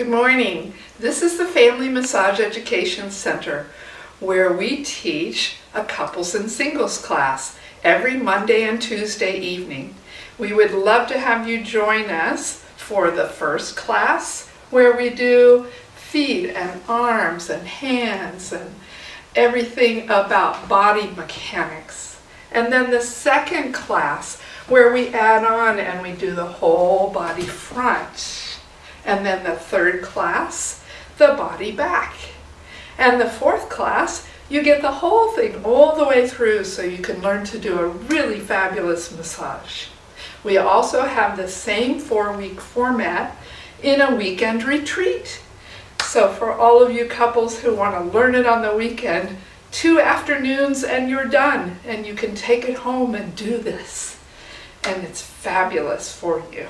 Good morning. This is the Family Massage Education Center, where we teach a couples and singles class every Monday and Tuesday evening. We would love to have you join us for the first class, where we do feet and arms and hands and everything about body mechanics. And then the second class, where we add on and we do the whole body front. And then the third class, the body back. And the fourth class, you get the whole thing all the way through so you can learn to do a really fabulous massage. We also have the same 4-week format in a weekend retreat. So for all of you couples who want to learn it on the weekend, 2 afternoons and you're done. And you can take it home and do this. And it's fabulous for you.